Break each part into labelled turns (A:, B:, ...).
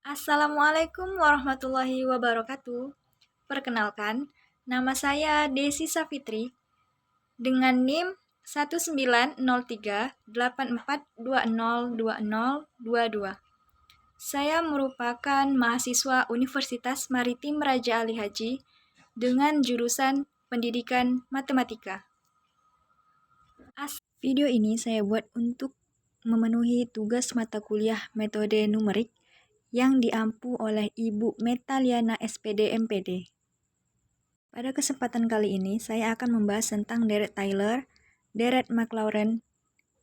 A: Assalamualaikum warahmatullahi wabarakatuh. Perkenalkan, nama saya Desi Safitri dengan NIM 190384202022. Saya merupakan mahasiswa Universitas Maritim Raja Ali Haji dengan jurusan Pendidikan Matematika. Video ini saya buat untuk memenuhi tugas mata kuliah metode numerik yang diampu oleh Ibu Metaliana SPD MPD. Pada kesempatan kali ini, saya akan membahas tentang deret Taylor, deret Maclaurin,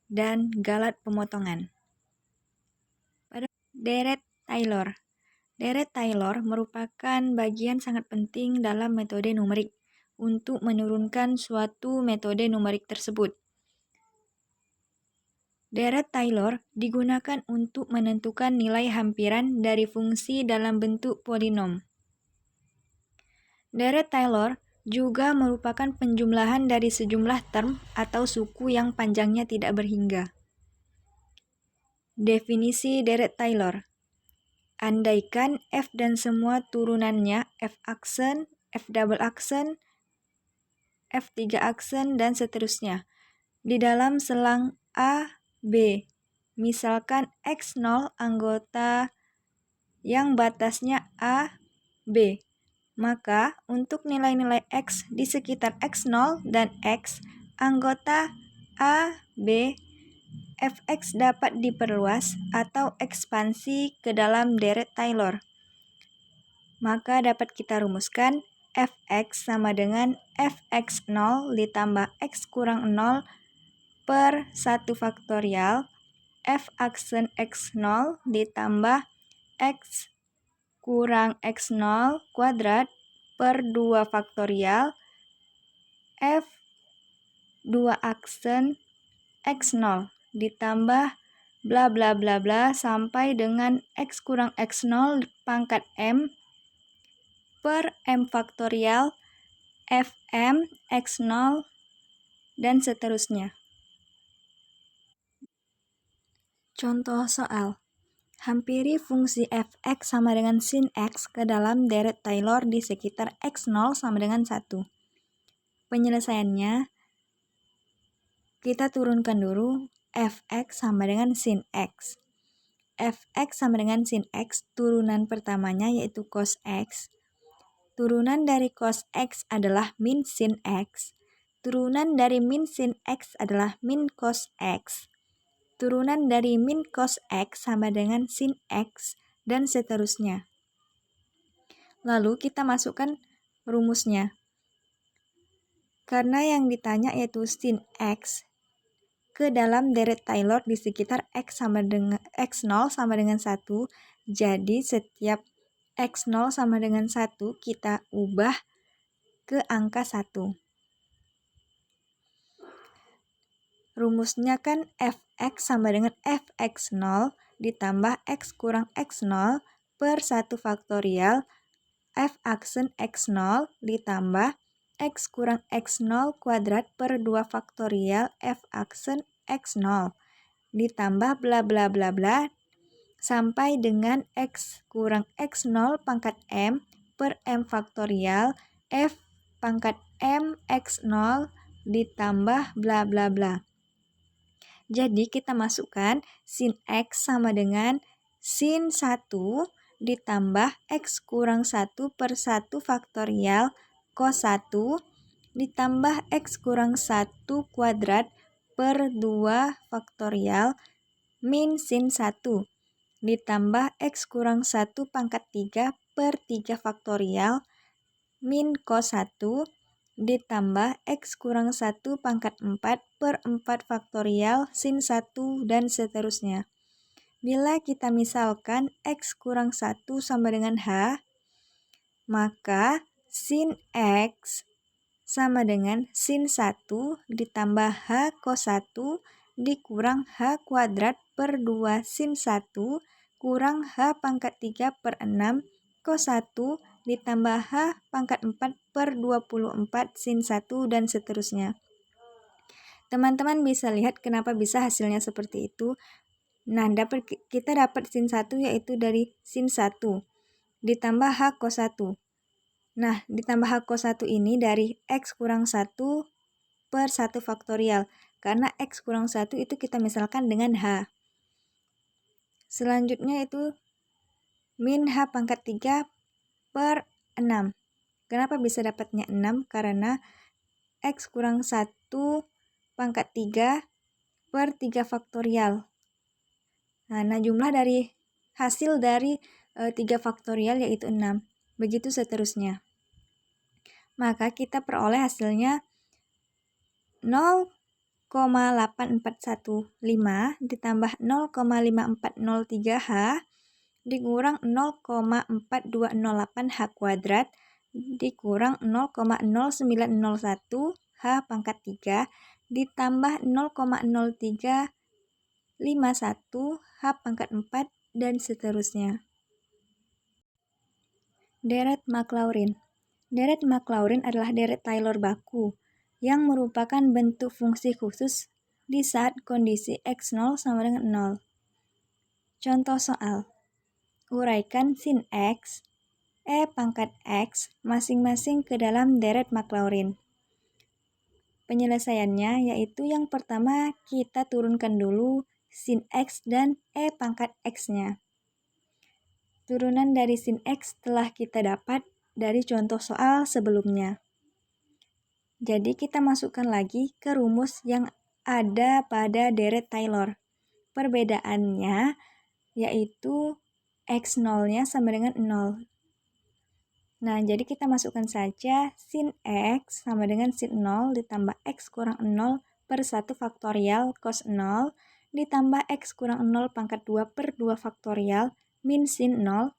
A: dan galat pemotongan. Pada deret Taylor. Deret Taylor merupakan bagian sangat penting dalam metode numerik untuk menurunkan suatu metode numerik tersebut. Deret Taylor digunakan untuk menentukan nilai hampiran dari fungsi dalam bentuk polinom. Deret Taylor juga merupakan penjumlahan dari sejumlah term atau suku yang panjangnya tidak berhingga. Definisi deret Taylor. Andaikan F dan semua turunannya F aksen, F double aksen, F 3 aksen, dan seterusnya di dalam selang A, B. Misalkan X0 anggota yang batasnya A, B. Maka untuk nilai-nilai X di sekitar X0 dan X anggota A, B, Fx dapat diperluas atau ekspansi ke dalam deret Taylor. Maka dapat kita rumuskan Fx sama dengan Fx0 ditambah X kurang 0 per 1 faktorial F aksen X0 ditambah X kurang X0 kuadrat per 2 faktorial F 2 aksen X0 ditambah bla bla bla bla sampai dengan X kurang X0 pangkat M per M faktorial Fm X0 dan seterusnya. Contoh soal. Hampiri fungsi Fx sama dengan sin X ke dalam deret Taylor di sekitar X0 sama dengan 1. Penyelesaiannya, kita turunkan dulu Fx sama dengan sin X. Fx sama dengan sin X, turunan pertamanya yaitu cos X. Turunan dari cos X adalah min sin X. Turunan dari min sin X adalah min cos X. Turunan dari min cos X sama dengan sin X, dan seterusnya. Lalu kita masukkan rumusnya. Karena yang ditanya yaitu sin X ke dalam deret Taylor di sekitar X0 sama dengan 1, jadi setiap X0 sama dengan 1 kita ubah ke angka 1. Rumusnya kan Fx sama dengan Fx0 ditambah X kurang X0 per 1 faktorial F aksen X0 ditambah X kurang X0 kuadrat per 2 faktorial F aksen X0 ditambah bla bla bla bla sampai dengan X kurang X0 pangkat M per M faktorial F pangkat M X0 ditambah bla bla bla. Jadi kita masukkan sin X sama dengan sin 1 ditambah X kurang 1 per 1 faktorial cos 1 ditambah X kurang 1 kuadrat per 2 faktorial min sin 1 ditambah X kurang 1 pangkat 3 per 3 faktorial min cos 1 ditambah X kurang 1 pangkat 4 per 4 faktorial sin 1 dan seterusnya. Bila kita misalkan X kurang 1 sama dengan H, maka sin X sama dengan sin 1 ditambah H cos 1 dikurang H kuadrat per 2 sin 1 kurang H pangkat 3 per 6 cos 1 ditambah H pangkat 4 per 24 sin 1 dan seterusnya. Teman-teman bisa lihat kenapa bisa hasilnya seperti itu. Nah, kita dapat sin 1 yaitu dari sin 1 ditambah H cos 1. Nah, ditambah H cos 1 ini dari X kurang 1 per 1 faktorial. Karena X kurang 1 itu kita misalkan dengan H. Selanjutnya itu min H pangkat 3 per 6. Kenapa bisa dapatnya 6? Karena X kurang 1 pangkat 3 per 3 faktorial. Nah, jumlah dari hasil dari 3 faktorial yaitu 6. Begitu seterusnya. Maka kita peroleh hasilnya 0,8415 ditambah 0,5403H dikurang 0,4208 H kuadrat dikurang 0,0901 H pangkat 3 ditambah 0,0351 H pangkat 4 dan seterusnya. Deret Maclaurin. Deret Maclaurin adalah deret Taylor baku yang merupakan bentuk fungsi khusus di saat kondisi X0 sama dengan 0. Contoh soal. Uraikan sin X, E pangkat X masing-masing ke dalam deret Maclaurin. Penyelesaiannya yaitu yang pertama kita turunkan dulu sin X dan E pangkat X-nya. Turunan dari sin X telah kita dapat dari contoh soal sebelumnya. Jadi kita masukkan lagi ke rumus yang ada pada deret Taylor. Perbedaannya yaitu X0-nya sama dengan 0. Nah, jadi kita masukkan saja sin X sama dengan sin 0 ditambah X kurang 0 per 1 faktorial cos 0 ditambah X kurang 0 pangkat 2 per 2 faktorial min sin 0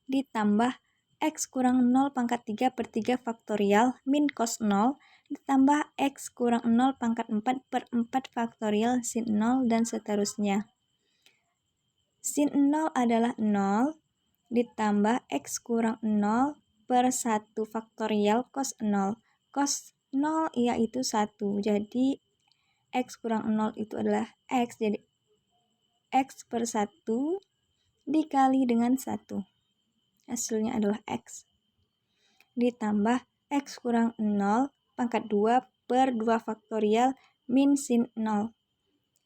A: ditambah X kurang 0 pangkat 3 per 3 faktorial min cos 0 ditambah X kurang 0 pangkat 4 per 4 faktorial sin 0 dan seterusnya. Sin 0 adalah 0 ditambah X kurang 0 per 1 faktorial cos 0. Cos 0 yaitu 1. Jadi X kurang 0 itu adalah X. Jadi X per 1 dikali dengan 1. Hasilnya adalah X. Ditambah X kurang 0 pangkat 2 per 2 faktorial min sin 0.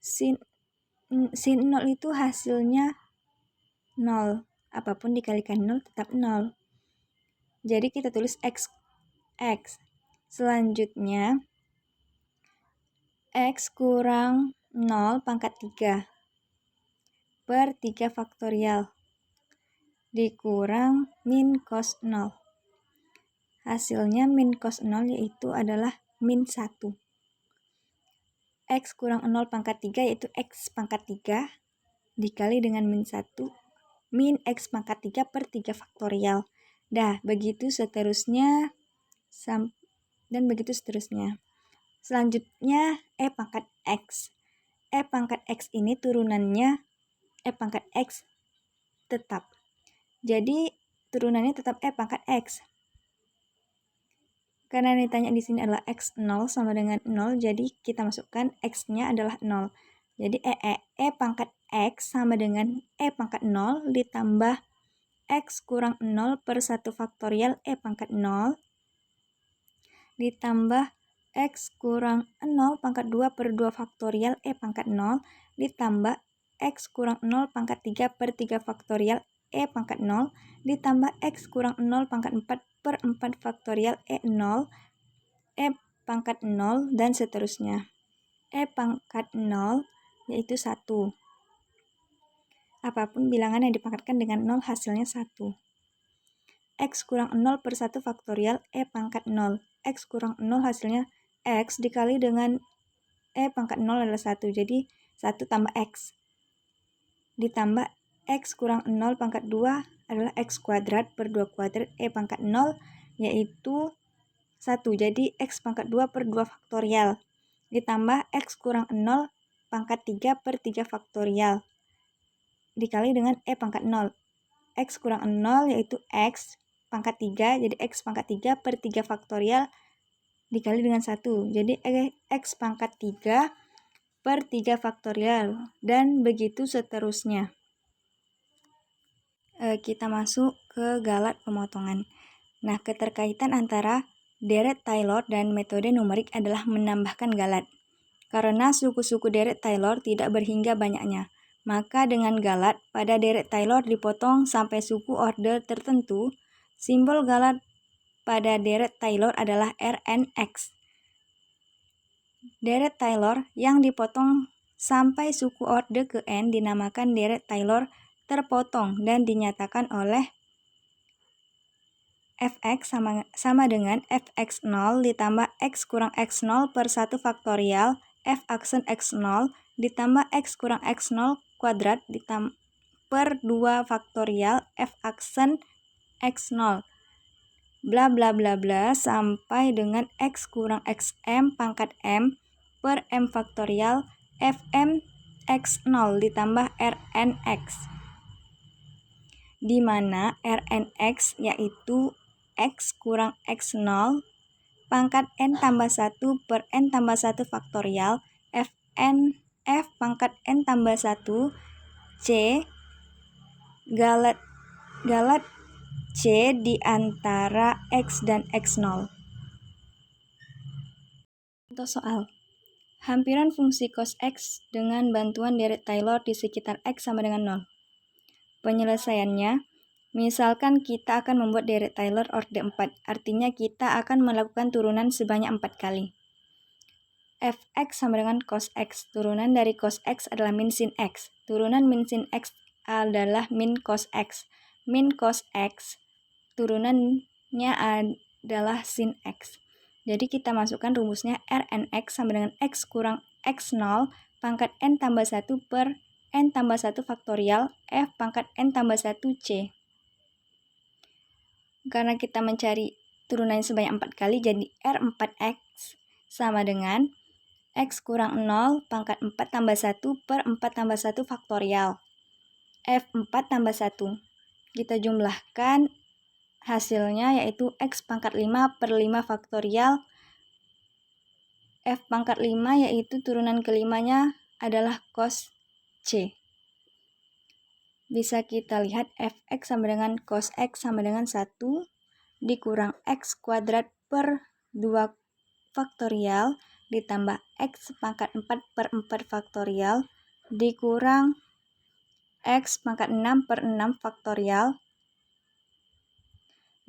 A: Sin 0 itu hasilnya 0. Apapun dikalikan 0 tetap 0. Jadi kita tulis X. Selanjutnya X kurang 0 pangkat 3 per 3 faktorial dikurang min cos 0. Hasilnya min cos 0 yaitu adalah min 1. X kurang 0 pangkat 3 yaitu X pangkat 3 dikali dengan min 1 min X pangkat 3 per 3 faktorial. Begitu seterusnya dan begitu seterusnya. Selanjutnya E pangkat X. E pangkat X ini turunannya E pangkat X tetap. Jadi turunannya tetap E pangkat X. Karena ditanya di sini adalah X0 sama dengan 0, jadi kita masukkan X-nya adalah 0. Jadi E pangkat X sama dengan E pangkat 0 ditambah X kurang 0 per 1 faktorial E pangkat 0 ditambah X kurang 0 pangkat 2 per 2 faktorial E pangkat 0 ditambah X kurang 0 pangkat 3 per 3 faktorial E pangkat 0 ditambah X kurang 0 pangkat 4 per 4 faktorial E0 E pangkat 0 dan seterusnya. E pangkat 0 yaitu 1. Apapun bilangan yang dipangkatkan dengan 0 hasilnya 1. X kurang 0 per 1 faktorial E pangkat 0. X kurang 0 hasilnya X dikali dengan E pangkat 0 adalah 1. Jadi 1 tambah X. Ditambah X kurang 0 pangkat 2 adalah X kuadrat per 2 kuadrat E pangkat 0 yaitu 1. Jadi X pangkat 2 per 2 faktorial. Ditambah X kurang 0 pangkat 3 per 3 faktorial. Dikali dengan E pangkat 0. X kurang 0 yaitu X pangkat 3. Jadi X pangkat 3 per 3 faktorial dikali dengan 1. Jadi X pangkat 3 per 3 faktorial, dan begitu seterusnya. Kita masuk ke galat pemotongan. Nah, keterkaitan antara deret Taylor dan metode numerik adalah menambahkan galat. Karena suku-suku deret Taylor tidak berhingga banyaknya, maka dengan galat pada deret Taylor dipotong sampai suku order tertentu, simbol galat pada deret Taylor adalah Rnx. Deret Taylor yang dipotong sampai suku order ke n dinamakan deret Taylor terpotong dan dinyatakan oleh fx sama dengan fx0 ditambah x kurang x0 per 1 faktorial f aksen x0 ditambah x kurang x0 kuadrat per 2 faktorial f aksen x0 bla bla bla bla sampai dengan x kurang xm pangkat m per m faktorial fm x0 ditambah rnx, di mana Rnx yaitu x kurang x0 pangkat n tambah 1 per n tambah 1 faktorial f pangkat n tambah 1 c galat c di antara x dan x0. Contoh soal. Hampiran fungsi cos x dengan bantuan deret Taylor di sekitar x sama dengan 0. Penyelesaiannya, misalkan kita akan membuat deret Taylor orde 4, artinya kita akan melakukan turunan sebanyak 4 kali. Fx sama dengan cos x, turunan dari cos x adalah min sin x, turunan min sin x adalah min cos x, min cos x, turunannya adalah sin x. Jadi kita masukkan rumusnya Rnx sama dengan x kurang x0 pangkat n tambah 1 per n tambah 1 faktorial f pangkat n tambah 1 c. Karena kita mencari turunannya sebanyak 4 kali, jadi R4x sama dengan x kurang 0 pangkat 4 tambah 1 per 4 tambah 1 faktorial f4 tambah 1. Kita jumlahkan hasilnya yaitu x pangkat 5 per 5 faktorial f pangkat 5 yaitu turunan kelimanya adalah cos C. Bisa kita lihat fx sama dengan cos x sama dengan 1 dikurang x kuadrat per 2 faktorial ditambah x pangkat 4 per 4 faktorial dikurang x pangkat 6 per 6 faktorial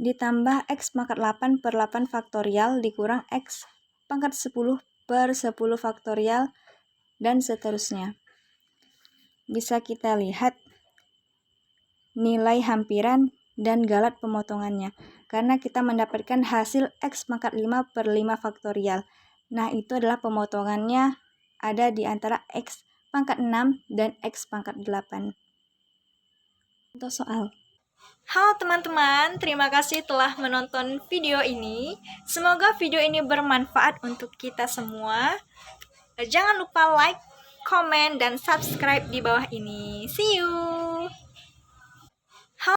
A: ditambah x pangkat 8 per 8 faktorial dikurang x pangkat 10 per 10 faktorial dan seterusnya. Bisa kita lihat nilai hampiran dan galat pemotongannya karena kita mendapatkan hasil x pangkat 5 per 5 faktorial. Nah, itu adalah pemotongannya ada di antara x pangkat 6 dan x pangkat 8. Contoh soal. Halo teman-teman, terima kasih telah menonton video ini. Semoga video ini bermanfaat untuk kita semua. Jangan lupa like, komen, dan subscribe di bawah ini. See you!